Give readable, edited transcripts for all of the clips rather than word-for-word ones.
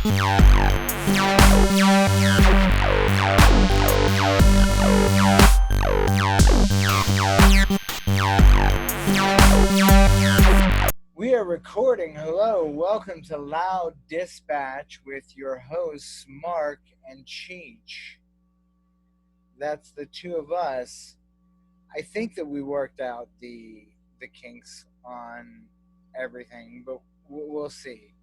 We are recording. Hello, welcome to Loud Dispatch with your hosts Mark and Cheech. That's the two of us. I think that we worked out the kinks on everything, but we'll see.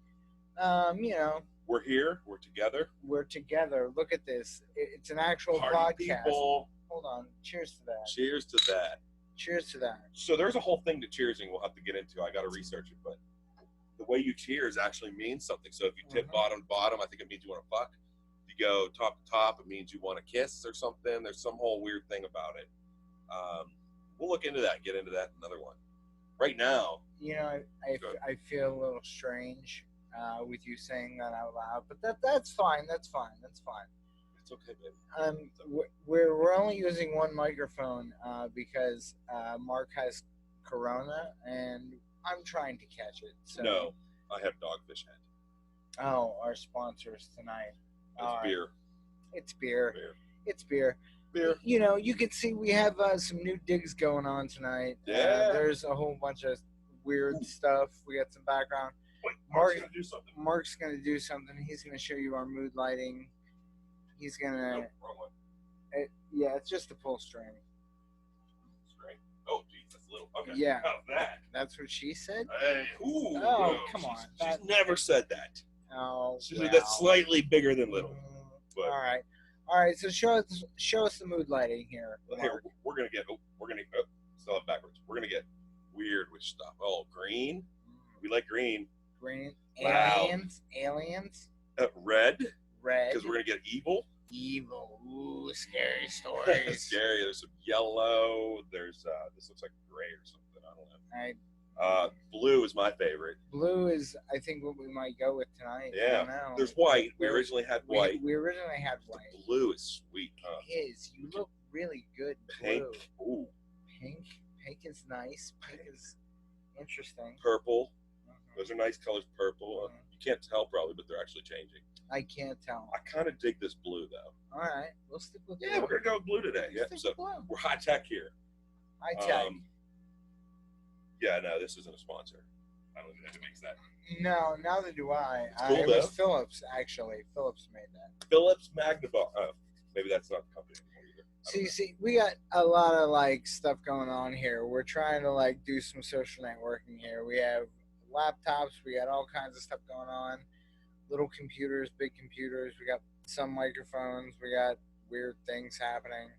You know, We're here. We're together. we're together. Look at this. It's an actual Party podcast. people. Hold on. Cheers to that. Cheers to that. Cheers to that. So there's a whole thing to cheersing we'll have to get into. I got to research it, but the way you cheers actually means something. So if you tip bottom to bottom, I think it means you want to fuck. If you go top to top, it means you want to kiss or something. There's some whole weird thing about it. We'll look into that. Get into that another one. Right now, You know, I feel a little strange with you saying that out loud, but that's fine. That's fine. it's okay, baby. We're only using one microphone because Mark has corona and I'm trying to catch it. So. No, I have dogfish head. Oh, our sponsors tonight. It's beer. It's beer. Beer. It's beer. Beer. You know, you can see we have some new digs going on tonight. Yeah. There's a whole bunch of weird stuff. We got some background. Wait, Mark's going to do something. Mark's going to do something. He's going to show you our mood lighting. He's going to... Nope, wrong one. Yeah, it's just a pull string. String. Oh, geez, that's a little. Okay. Yeah. How's that? That's what she said? Hey, ooh. Oh, no, come on. She's never said that. Oh, She well. said that's slightly bigger than little. But All right. So show us the mood lighting here. here, we're gonna still have backwards. We're gonna get weird with stuff. Oh, green. We like green. Green. Wow. Aliens. Red. Red. Because we're gonna get evil. Evil. Ooh, scary stories. Scary. There's some yellow. There's this looks like gray or something. I don't know. Blue is my favorite. Blue is, I think, what we might go with tonight. I Yeah. don't know. There's white. We originally had white. We originally had The white. blue is sweet. It is. You look really good. Pink. Blue. Ooh. Pink. Pink is nice. Pink is interesting. Purple. Mhm. Those are nice colors. Purple. You can't tell probably, but they're actually changing. I can't tell. I kind of dig this blue though. All right, we'll stick with Yeah, blue. we're gonna go with blue today. Yeah, Stick so with blue. we're high tech here. I tell. Yeah, no, this isn't a sponsor. I don't think that makes that. No, neither do I. cool, It was though. Philips, actually. Philips made that. Philips Magnibar. Oh, maybe that's not the company anymore either. I don't know. See, we got a lot of stuff going on here. We're trying to do some social networking here. We have laptops. We got all kinds of stuff going on. Little computers, big computers. We got some microphones. We got weird things happening.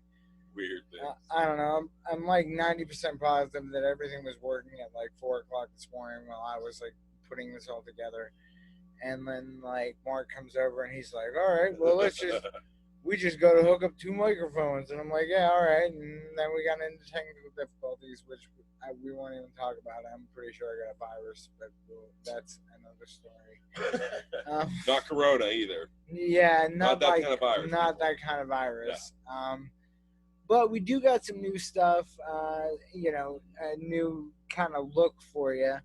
Weird thing. I don't know. I'm 90% positive that everything was working at 4 o'clock this morning while I was putting this all together. And then Mark comes over and he's like, all right, well, we just got to hook up 2 microphones. And I'm like, yeah, all right. And then we got into technical difficulties, which we won't even talk about. I'm pretty sure I got a virus, but that's another story. Not Corona either. Yeah, Not that kind of virus. Not that kind of virus. Yeah. But we do got some new stuff, a new kind of look for you.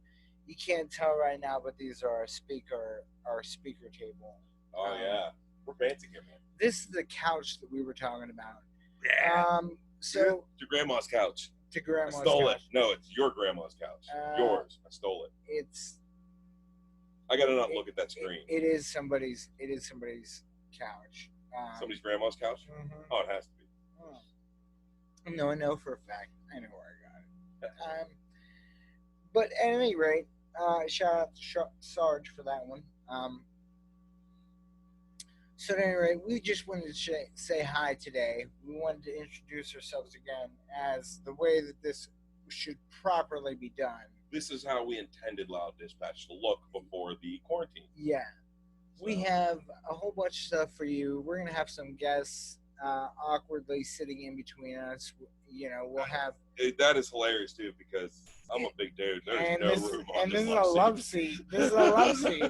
You can't tell right now, but these are our speaker table. Oh, yeah. We're fancy here, man. This is the couch that we were talking about. Yeah. So to grandma's couch. To grandma's I stole couch. it. No, it's your grandma's couch. Yours. I stole it. I gotta not look at that screen. It is somebody's couch. Somebody's grandma's couch? Mm-hmm. Oh, it has to be. Oh. No, I know for a fact. I know where I got it. But at any rate, shout out to Sarge for that one. So at any rate, we just wanted to say hi today. We wanted to introduce ourselves again as the way that this should properly be done. This is how we intended Loud Dispatch to look before the quarantine. Yeah. So. We have a whole bunch of stuff for you. We're going to have some guests awkwardly sitting in between us. We'll have... That is hilarious, too, because I'm a big dude. There's no room on this love seat. This is a love seat.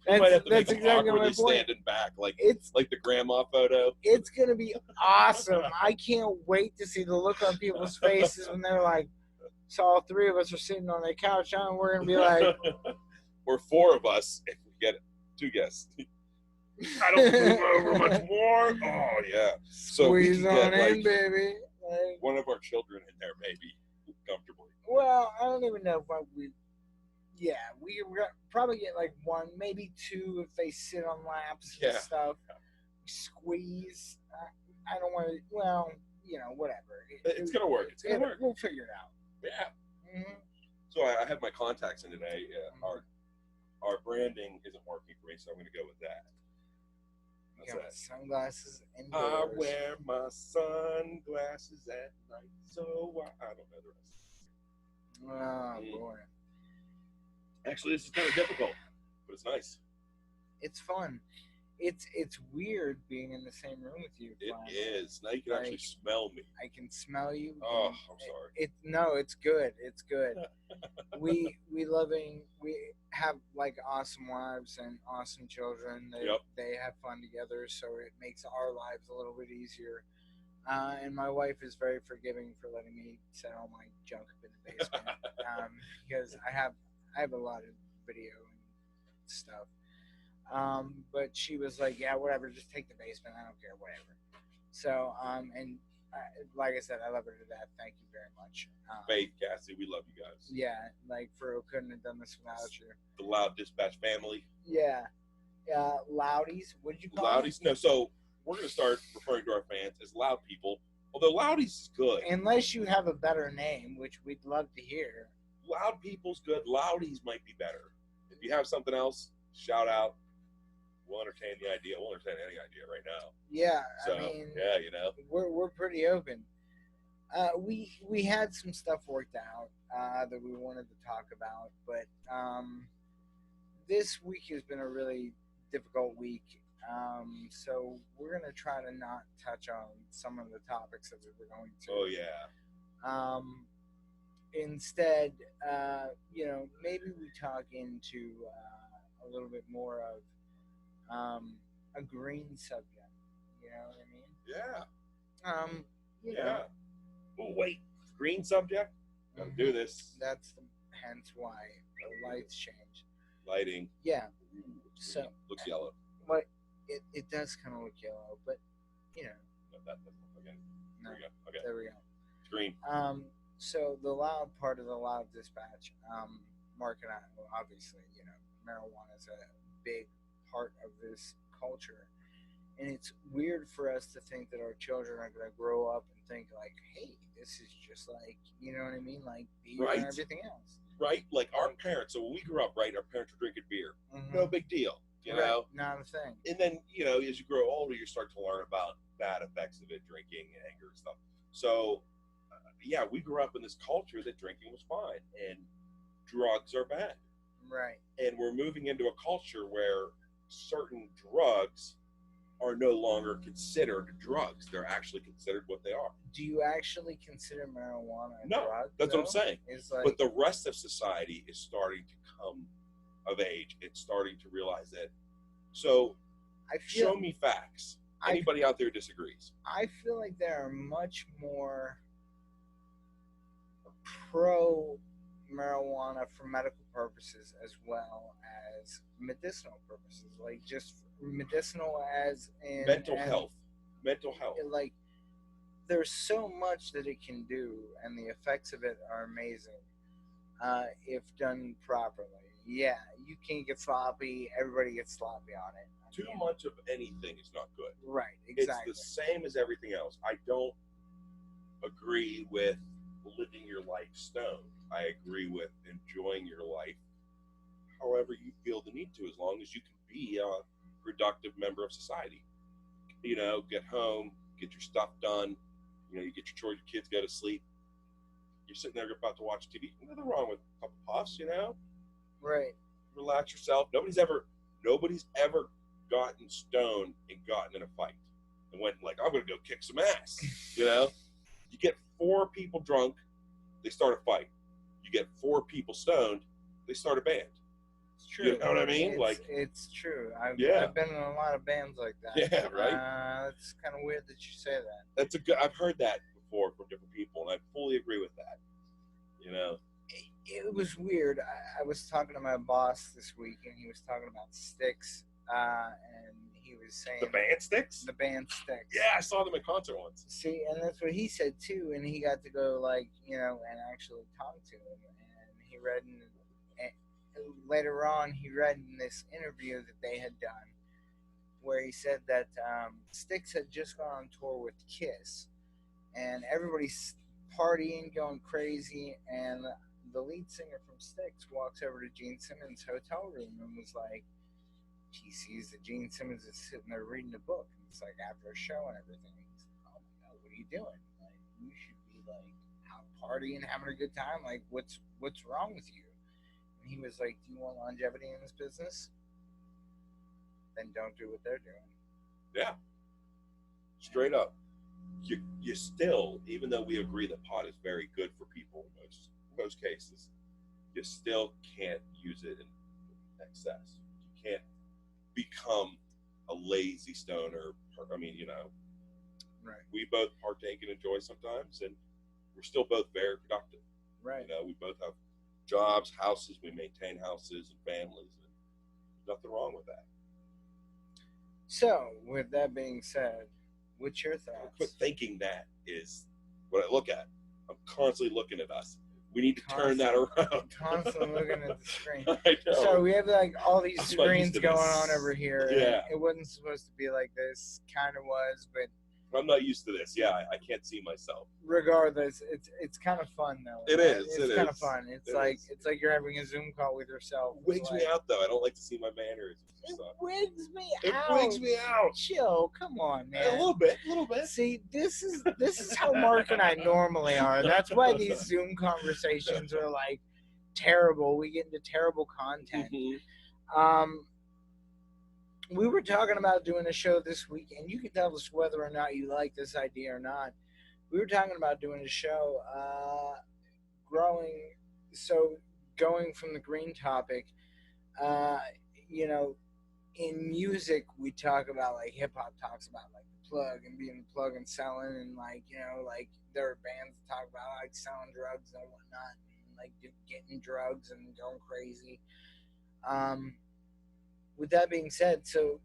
You might have to make them exactly awkwardly my point. standing back, like the grandma photo. It's going to be awesome. I can't wait to see the look on people's faces when they're like, so all 3 of us are sitting on the couch, and we're going to be like... Or 4 of us, if we get 2 guests. I don't move over much more. Oh yeah. So we Squeeze can get, on in, like, baby. Like, one of our children in there, maybe, comfortably. well, I don't even know if we. Yeah, we probably get like one, maybe two if they sit on laps and Yeah. stuff. Squeeze. I don't want to. Well, whatever. It's gonna work. It's gonna work. We'll figure it out. Yeah. So I had my contacts in today. Our branding isn't working for me, so I'm gonna go with that. You got sunglasses I indoors. wear my sunglasses at night, so I don't know the rest. Oh boy. Actually, this is kind of difficult, but it's nice. It's fun. It's weird being in the same room with you. It is. Now you can actually smell me. I can smell you. Oh, I'm sorry. No, it's good. It's good. we have like awesome wives and awesome children. They have fun together, so it makes our lives a little bit easier. And my wife is very forgiving for letting me set all my junk up in the basement because I have a lot of video and stuff. But she was like, yeah, whatever, just take the basement. I don't care, whatever. So, like I said, I love her to death. Thank you very much. Faith, Cassie, we love you guys. Yeah, like Fro couldn't have done this without you. The LOUDdispatch family. Yeah. Loudies. What did you call Loudies? No, so we're going to start referring to our fans as loud people, although Loudies is good. Unless you have a better name, which we'd love to hear. Loud people's good. Loudies might be better. If you have something else, shout out. We'll entertain the idea. We'll entertain any idea right now. Yeah, so, I mean, yeah, we're pretty open. We had some stuff worked out that we wanted to talk about, but this week has been a really difficult week. So we're gonna try to not touch on some of the topics that we were going to. Oh yeah. Instead, maybe we talk into a little bit more of a green subject. You know what I mean? Yeah. Oh wait, green subject. Gotta do this. That's hence why the lights change. Lighting. Yeah. Ooh, so looks yellow. But it does kind of look yellow, but No, that doesn't look again. No, there we go. Okay. There we go. It's green. So the loud part of the LOUDdispatch, Mark and I, well, obviously, marijuana is a big part of this culture, and it's weird for us to think that our children are going to grow up and think like, hey, this is just like, you know what I mean, like beer and everything else, right? Like our parents. So when we grew up, right, our parents were drinking beer. No big deal, you know, not a thing. And then as you grow older, you start to learn about bad effects of it, drinking, anger, and stuff. So yeah, we grew up in this culture that drinking was fine and drugs are bad, right? And we're moving into a culture where certain drugs are no longer considered drugs. They're actually considered what they are. Do you actually consider marijuana a drug? That's what I'm saying. Like, but the rest of society is starting to come of age. It's starting to realize that. So show me facts. Anybody out there disagrees? I feel like there are much more pro marijuana for medical purposes as well as medicinal purposes, like just medicinal as in mental health. Like there's so much that it can do, and the effects of it are amazing if done properly. Yeah, you can't get sloppy. Everybody gets sloppy on it. Too much of anything is not good. Right, exactly. It's the same as everything else. I don't agree with living your life stoned. I agree with enjoying your life however you feel the need to, as long as you can be a productive member of society. Get home, get your stuff done. You get your chores, your kids go to sleep. You're sitting there about to watch TV. Nothing wrong with a couple puffs, Right. Relax yourself. Nobody's ever gotten stoned and gotten in a fight and went like, I'm gonna go kick some ass. You get 4 people drunk, they start a fight. You get 4 people stoned, they start a band. It's true. You know what I mean? It's true. I've been in a lot of bands like that. Yeah, right. It's kind of weird that you say that. I've heard that before from different people, and I fully agree with that. It was weird. I was talking to my boss this week, and he was talking about sticks and he was saying The band Sticks? The band Sticks. Yeah, I saw them in concert once. See, and that's what he said too, and he got to go like and actually talk to him, and he read later on he read in this interview that they had done where he said that Styx had just gone on tour with Kiss, and everybody's partying, going crazy, and the lead singer from Styx walks over to Gene Simmons' hotel room and was like, he sees that Gene Simmons is sitting there reading a book. And it's like after a show and everything. He's like, oh my God, what are you doing? Like, you should be like out partying, having a good time. Like, what's wrong with you? And he was like, do you want longevity in this business? Then don't do what they're doing. Yeah. Straight up. You still, even though we agree that pot is very good for people in most cases, you still can't use it in excess. You can't become a lazy stoner. I mean, right. We both partake and enjoy sometimes, and we're still both very productive. Right. We both have jobs, houses, we maintain houses and families, and there's nothing wrong with that. So, with that being said, what's your thoughts? Quit thinking that is what I look at. I'm constantly looking at us. We need to turn that around. Constantly looking at the screen. I know. So we have like all these screens going on over here. Yeah. It wasn't supposed to be like this. Kind of was, but I'm not used to this. Yeah, I can't see myself. Regardless, it's kind of fun though. It is. It's kind of fun. It's like you're having a Zoom call with yourself. It wigs me out though. I don't like to see my mannerisms. It wigs me out. It wigs me out. Chill. Come on, man. A little bit. See, this is how Mark and I normally are. That's why these Zoom conversations are like terrible. We get into terrible content. Mm-hmm. We were talking about doing a show this week, and you can tell us whether or not you like this idea or not. We were talking about doing a show, going from the green topic, in music, we talk about, like, hip-hop talks about, like, the plug and being the plug and selling, and, like, like, there are bands that talk about, like, selling drugs and whatnot, and, like, getting drugs and going crazy. With that being said, so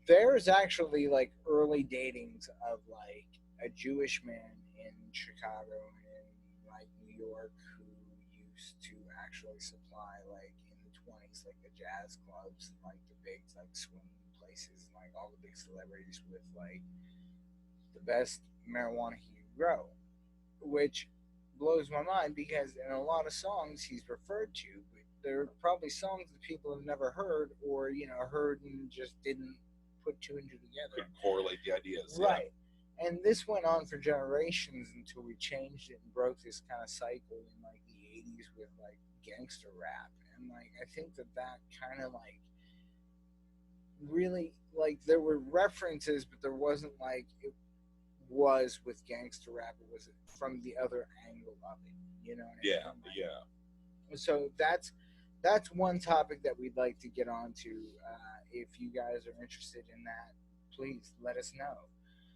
there's actually, like, early datings of, like, a Jewish man in Chicago and, like, New York who used to actually supply, like, in the 20s, like, the jazz clubs and, like, the big, like, swing places and, like, all the big celebrities with, like, the best marijuana he could grow, which blows my mind because in a lot of songs he's referred to, but there are probably songs that people have never heard or, heard and just didn't put two and two together. Couldn't correlate the ideas. Right. Yeah. And this went on for generations until we changed it and broke this kind of cycle in, like, the 80s with, like, gangster rap. And, like, I think that kind of, like, really, like, there were references, but there wasn't, like, it was with gangster rap. It was from the other angle of it, you know what I mean? Yeah. So that's one topic that we'd like to get onto. If you guys are interested in that, please let us know.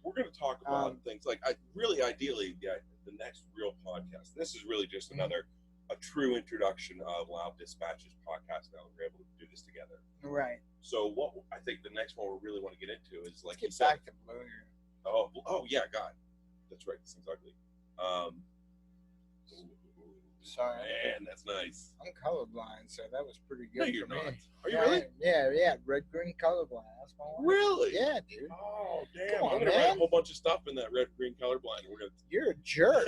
We're going to talk about things like, ideally, the next real podcast. This is really just a true introduction of LOUDdispatch's podcast. Now we're able to do this together. Right. So what I think the next one we really want to get into is, like, let's get back to Blue. Oh yeah, God, that's right. This thing's ugly. Sorry. Man, that's nice. I'm colorblind, so that was pretty good. No, you're for not. me. Are you really? Yeah. Red, green, colorblind. That's my one. Really? Yeah, dude. Oh, damn. Come on, I'm gonna man. write a whole bunch of stuff in that red, green, colorblind. You're a jerk.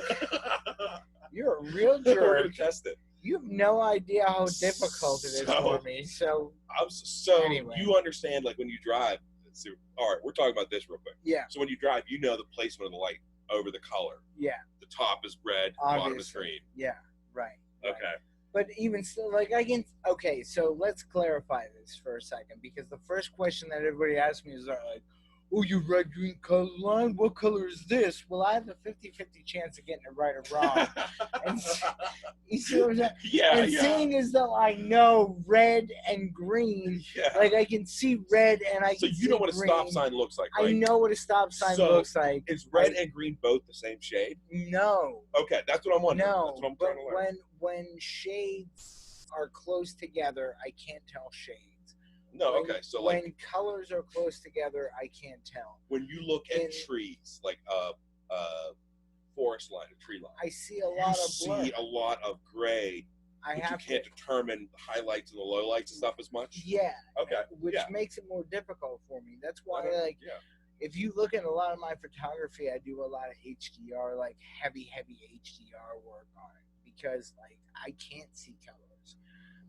You're a real We're jerk. gonna test it. You have no idea how difficult it is for me. So anyway. You understand, like, when you drive. All right, we're talking about this real quick. Yeah. So when you drive, you know the placement of the light over the color. Yeah. The top is red, the bottom is green. Yeah. Right. Okay. But even still, like, okay, so let's clarify this for a second, because the first question that everybody asks me is, like, oh, you red, green, colorblind? What color is this? Well, I have a 50-50 chance of getting it right or wrong. And you see what I'm saying? Yeah, and seeing as though I know red and green, like, I can see red and I can see green. So you know what a stop sign looks like, right? I know what a stop sign looks like. Is red and green both the same shade? No. Okay, that's what I'm wondering. No, that's what I'm trying to learn. When shades are close together, I can't tell shades. No, okay. So when like colors are close together, I can't tell. when you look at trees, like a forest line, a tree line, I see a lot of blur. a lot of gray. But you can't determine the highlights and the lowlights and stuff as much. Yeah. Okay. Which makes it more difficult for me. That's why, yeah. if you look at a lot of my photography, I do a lot of HDR, like heavy HDR work on it, because like I can't see colors.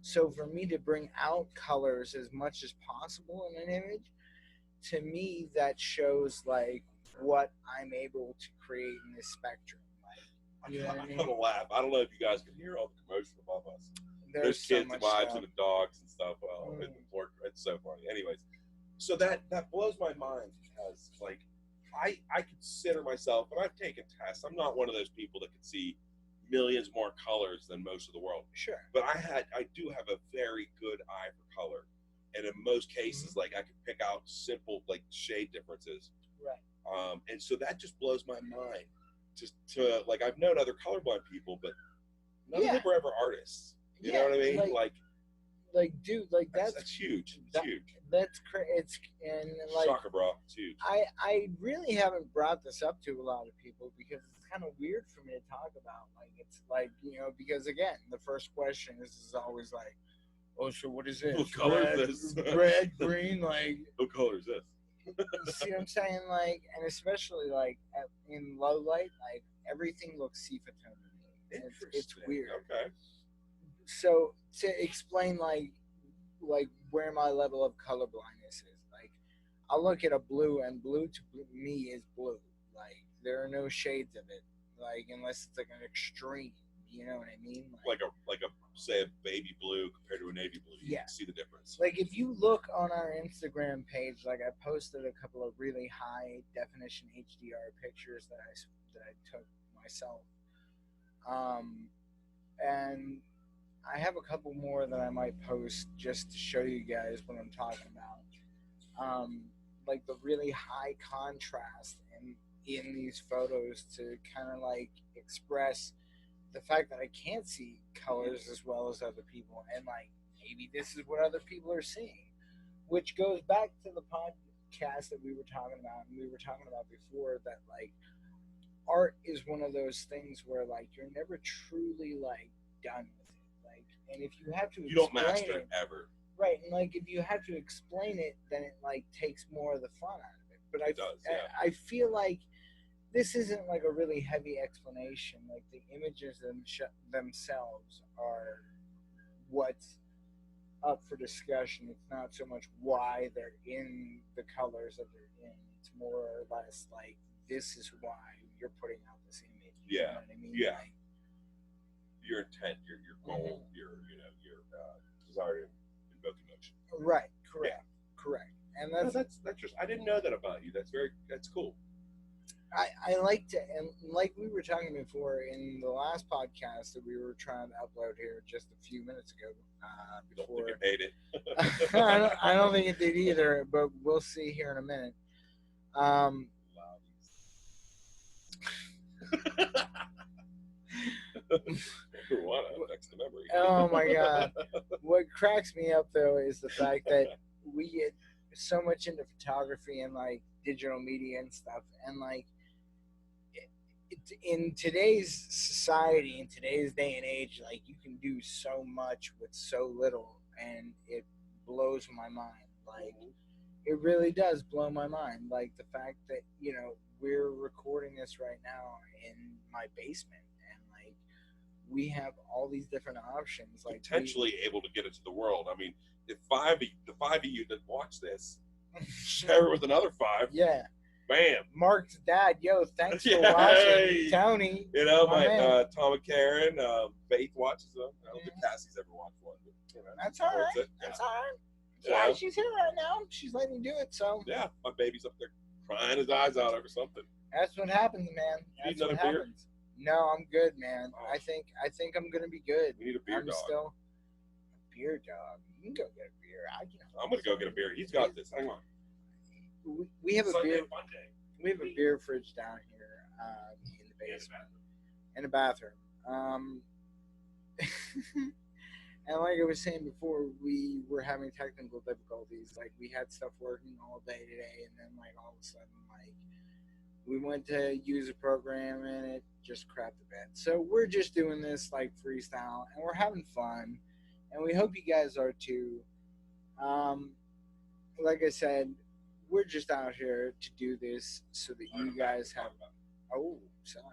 So for me to bring out colors as much as possible in an image, to me that shows like what I'm able to create in this spectrum. You know what I mean? I'm gonna laugh. I don't know if you guys can hear all the commotion above us. There's so kids and wives and the dogs and stuff. Well, it's so funny. Anyways, so that blows my mind, because like I consider myself, and I've taken tests. I'm not one of those people that can see millions more colors than most of the world. Sure. But I do have a very good eye for color, and in most cases, like I can pick out simple like shade differences. Right. And so that just blows my mind. Just to like, I've known other colorblind people, but none of them were ever artists. You know what I mean? Like, dude, like that's huge. It's huge. That's it's and like soccer bra. It's huge. I really haven't brought this up to a lot of people, because it's kind of weird for me to talk about. Like, it's like, you know, because again, the first question is always like, oh, so what is this? What color is this? Red, green, like. What color is this? See what I'm saying? Like, and especially like in low light, like everything looks sepia-tone to me. It's weird. Okay. So to explain like where my level of color blindness is, like I'll look at a blue, and blue to me is blue. Like there are no shades of it, like unless it's like an extreme. You know what I mean? Like a say a baby blue compared to a navy blue. You can see the difference. Like if you look on our Instagram page, like I posted a couple of really high definition HDR pictures that I took myself, and I have a couple more that I might post just to show you guys what I'm talking about. Like the really high contrast in these photos to kind of like express the fact that I can't see colors as well as other people, and like maybe this is what other people are seeing, which goes back to the podcast that we were talking about, and we were talking about before, that like art is one of those things where like you're never truly like done with it, like, and if you have to you don't master it ever, right? And like if you have to explain it, then it like takes more of the fun out of it. But I feel like this isn't like a really heavy explanation. Like the images themselves are what's up for discussion. It's not so much why they're in the colors that they're in. It's more or less like, this is why you're putting out this image. Yeah. You know what I mean? Yeah. Like, your intent, your goal, your desire to invoke emotion. Right. Correct. Yeah. Correct. And that's just, I didn't know that about you. That's cool. I like to, and like we were talking before in the last podcast that we were trying to upload here just a few minutes ago. Before don't think it made it. I don't think it did either, but we'll see here in a minute. Next to memory. Oh my god! What cracks me up though is the fact that we get so much into photography and like digital media and stuff, and like in today's society, in today's day and age, like you can do so much with so little, and it blows my mind. Like it really does blow my mind. Like the fact that, you know, we're recording this right now in my basement, and like we have all these different options, like potentially able to get it to the world. I mean, if the five of you that watch this share it with another 5. Yeah. Bam. Mark's dad, yo, thanks for watching. Hey. Tony. You know, my Tom and Karen, Faith watches them. I don't think Cassie's ever watched one. But, you know, that's all right. That's all right. Yeah, she's here right now. She's letting me do it, so. Yeah, my baby's up there crying his eyes out over something. That's what happens, man. That's what happens. No, I'm good, man. Oh. I think I'm gonna be good. We need a beer dog. Still a beer dog. You can go get a beer. I'm gonna go get a beer. He's got this. Hang on. We have a beer. We have a beer fridge down here in the basement, in the bathroom. And like I was saying before, we were having technical difficulties. Like we had stuff working all day today, and then like all of a sudden, like we went to use a program and it just crapped the bed. So we're just doing this like freestyle, and we're having fun, and we hope you guys are too. Um, like I said, we're just out here to do this so that you guys have. Oh, sorry.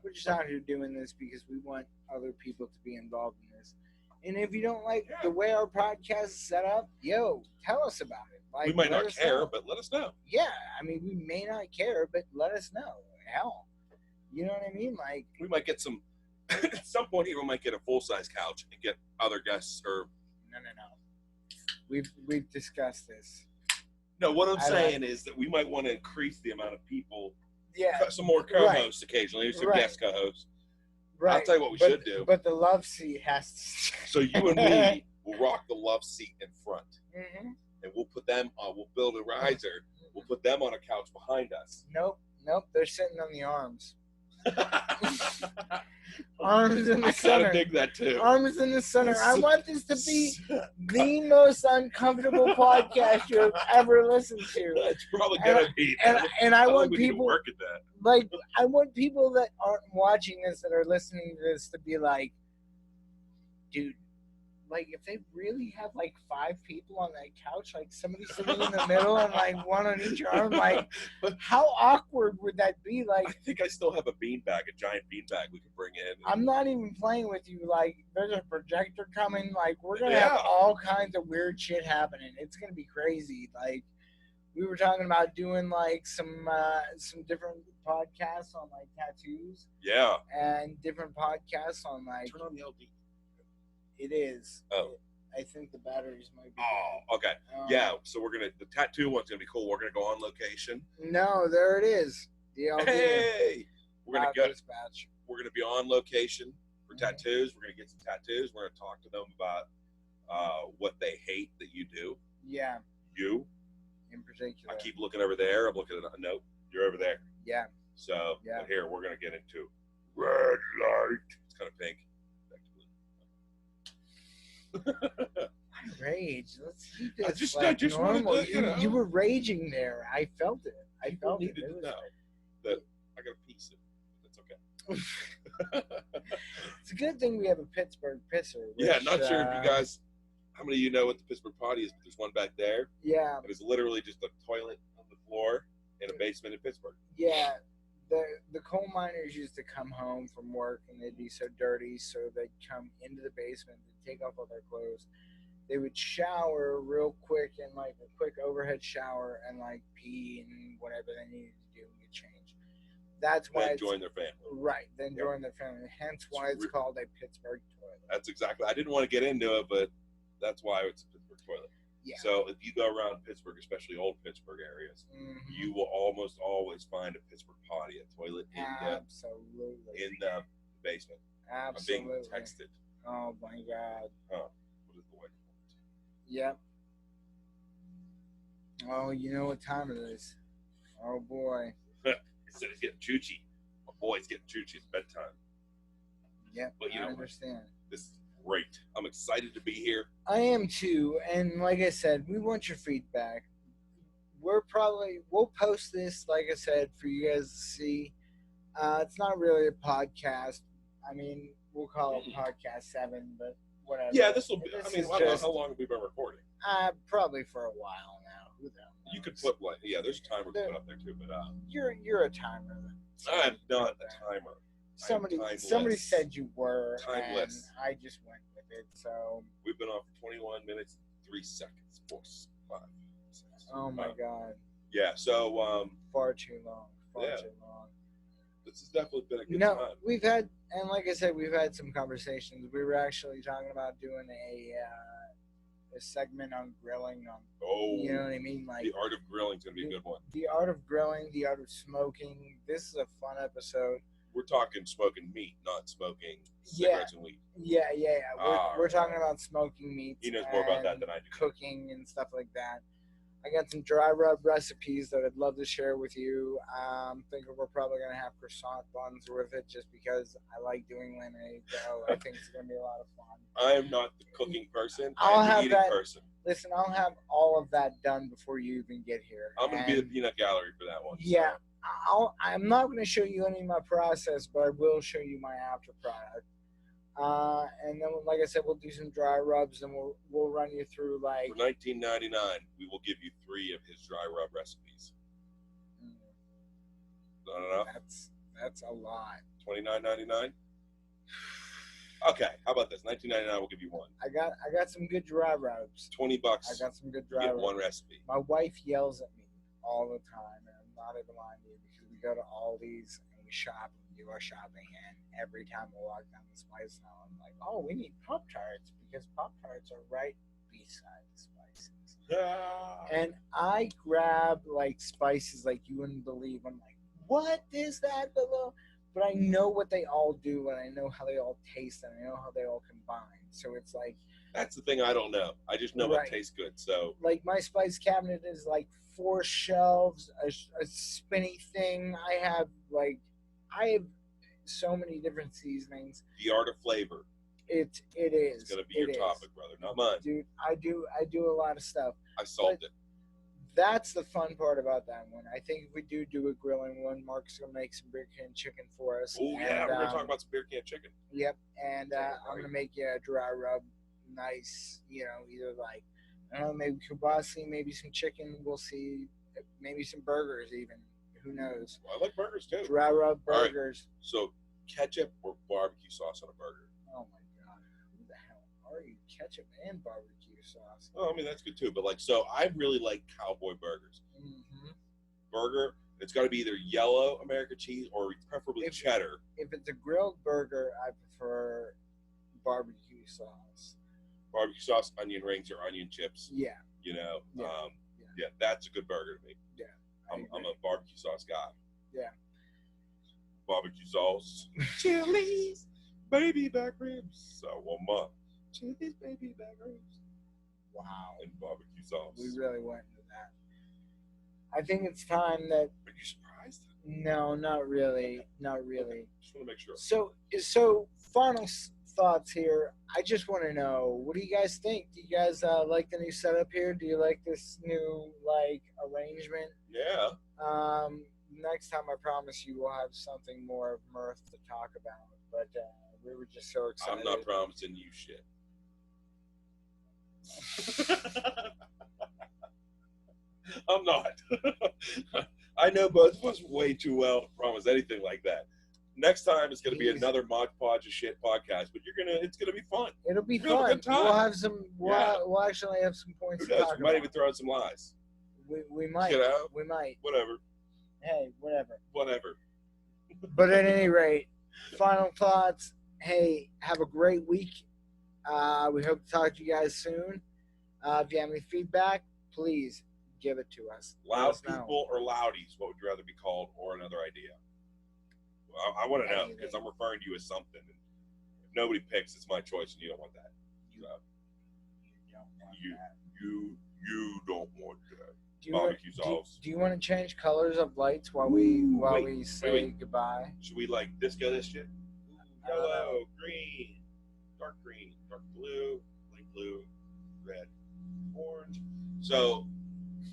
We're just out here doing this because we want other people to be involved in this. And if you don't like the way our podcast is set up, tell us about it. Like, we might not care, but let us know. Yeah, I mean, we may not care, but let us know. Hell, you know what I mean? Like, we might get some. At some point here, we might get a full-size couch and get other guests. Or no. We've discussed this. No, what I'm saying is that we might want to increase the amount of people. Yeah, some more co-hosts occasionally, some guest co-hosts. Right. I'll tell you what we should do. But the love seat has to. So you and me will rock the love seat in front, and we'll put them on. We'll build a riser. We'll put them on a couch behind us. Nope. They're sitting on the arms. Arms in the center. I dig that too. Arms in the center. I want this to be the most uncomfortable podcast you have ever listened to. It's probably gonna be. And I want people work at that. Like, I want people that aren't watching this, that are listening to this, to be like, dude, like, if they really have like 5 people on that couch, like somebody sitting in the middle and like one on each arm, like, how awkward would that be? Like, I think I still have a giant beanbag we can bring in. I'm not even playing with you. Like, there's a projector coming. Like, we're gonna have all kinds of weird shit happening. It's gonna be crazy. Like, we were talking about doing like some different podcasts on like tattoos. Yeah. And different podcasts on like. Turn on the LD. It is. Oh. I think the batteries might be. Oh, okay. Yeah, so the tattoo one's gonna be cool. We're gonna go on location. No, there it is. The LD. Hey, we're gonna go. Dispatch. We're gonna be on location for tattoos. We're gonna get some tattoos. We're gonna talk to them about what they hate that you do. Yeah. You. In particular. I keep looking over there. I'm looking at a note. You're over there. Yeah. So here we're gonna get into red light. It's kind of pink. Rage. Let's keep this I just normal. Wanted to, you were raging there. I felt it. I felt it. Needed to know that I got a piece of it. That's okay. It's a good thing we have a Pittsburgh pisser. Which, not sure if you guys, how many of you know what the Pittsburgh potty is, but there's one back there. Yeah. It is literally just a toilet on the floor in a basement in Pittsburgh. Yeah. The coal miners used to come home from work and they'd be so dirty, so they'd come into the basement and take off all their clothes. They would shower real quick in like a quick overhead shower and like pee and whatever they needed to do and get changed. That's why then join their family. Right, then join their family. Hence why it's called a Pittsburgh toilet. That's exactly. I didn't want to get into it, but that's why it's a Pittsburgh toilet. Yeah. So if you go around Pittsburgh, especially old Pittsburgh areas, you will almost always find a Pittsburgh potty, a toilet in the basement. Absolutely. I'm being texted. Oh my God. Oh, what is the white font? Yep. Oh, you know what time it is. Oh boy. He said he's getting choochie. My boy's getting choochie. It's bedtime. Yep. But I understand. This is great. I'm excited to be here. I am too, and like I said, we want your feedback. We'll post this, like I said, for you guys to see. It's not really a podcast. I mean, we'll call it Podcast 7, but whatever. Yeah, this will be. I mean, I don't know how long have we been recording? Probably for a while now. Who knows? You could put there's a timer to put up there too, but you're a timer. I'm not a timer. Somebody said you were, timeless. And I just went with it. So we've been on for 21 minutes, 3 seconds, 4, 5, 6. Oh my God. Yeah. So far too long. Too long. This has definitely been a good time. We've had, and like I said, we've had some conversations. We were actually talking about doing a segment on grilling. You know what I mean? Like, the art of grilling is gonna be a good one. The art of grilling, the art of smoking. This is a fun episode. We're talking smoking meat, not smoking cigarettes and weed. Yeah. We're talking about smoking meat. He knows more about that than I do. Cooking and stuff like that. I got some dry rub recipes that I'd love to share with you. Thinking we're probably gonna have croissant buns with it, just because I like doing lemonade. So I think it's gonna be a lot of fun. I am not the cooking person. I'll I'm the have eating that. person. Listen, I'll have all of that done before you even get here. I'm going to be the peanut gallery for that one. Yeah, So. I'm not going to show you any of my process, but I will show you my after product. And then, like I said, we'll do some dry rubs, and we'll run you through like. For $19.99, we will give you 3 of his dry rub recipes. Not enough? That's a lot. $29.99. Okay, how about this? $19.99, we'll give you 1. I got some good dry rubs. $20. I got some good dry get rubs. 1 recipe. My wife yells at me all the time, and I'm not even lying to you, because we go to Aldi's and we shop and do our shopping, and every time we walk down the spice aisle, I'm like, oh, we need Pop-Tarts, because Pop-Tarts are right beside the spices. And I grab like spices like you wouldn't believe. I'm like, what is that below? But I know what they all do, and I know how they all taste, and I know how they all combine. So it's like, that's the thing I don't know. I just know what tastes good. So like my spice cabinet is like 4 shelves, a spinny thing. I have so many different seasonings. The art of flavor. It is. It's gonna be your topic, brother, not mine. Dude, I do a lot of stuff. I solved it. That's the fun part about that one. I think if we do a grilling one, Mark's gonna make some beer can chicken for us. Oh yeah, we're gonna talk about some beer can chicken. Yep, and I'm gonna make you a dry rub, nice. You know, either like, I don't know, maybe kielbasa, maybe some chicken. We'll see. Maybe some burgers even. Who knows? Well, I like burgers too. Dry rub burgers. Right. So ketchup or barbecue sauce on a burger? Oh my god, who the hell are you? Ketchup and barbecue sauce. Oh, I mean that's good too. But like, so I really like cowboy burgers. Mm-hmm. Burger, it's got to be either yellow American cheese or preferably cheddar. If it's a grilled burger, I prefer barbecue sauce. Barbecue sauce, onion rings, or onion chips. Yeah. You know, yeah, that's a good burger to me. Yeah. I'm a barbecue sauce guy. Yeah. Barbecue sauce, chilies, baby back ribs. So one month, chilies, baby back ribs. Wow. And barbecue sauce. We really went into that. I think it's time that. Are you surprised? No, not really. Not really. Okay. Just want to make sure. So final thoughts here. I just want to know, what do you guys think? Do you guys like the new setup here? Do you like this new arrangement? Yeah. Next time, I promise you, we'll have something more of mirth to talk about. But we were just so excited. I'm not promising you shit. I'm not. I know both of us way too well to promise anything like that. Next time it's going to be another Mod Podge of Shit podcast, but it's going to be fun. It'll be fun. We'll have some. We'll actually have some points. Who knows? We might even throw out some lies. We might. You know? We might. Whatever. Hey, whatever. Whatever. But at any rate, final thoughts. Hey, have a great week. We hope to talk to you guys soon. If you have any feedback, please give it to us. Loud people or loudies? What would you rather be called, or another idea? Well, I want to know, because I'm referring to you as something. And if nobody picks, it's my choice, and you don't want that. You don't want that. Barbecue sauce. Do you want to change colors of lights while we say goodbye? Should we disco this shit? Yellow, green, dark blue, light blue, red, orange. So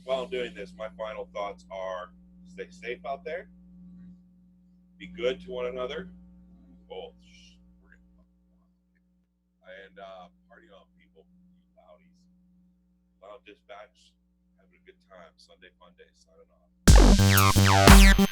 while I'm doing this, my final thoughts are: stay safe out there, be good to one another, and party on, people, you loudies. LOUDdispatch, having a good time. Sunday Fun Day, signing off.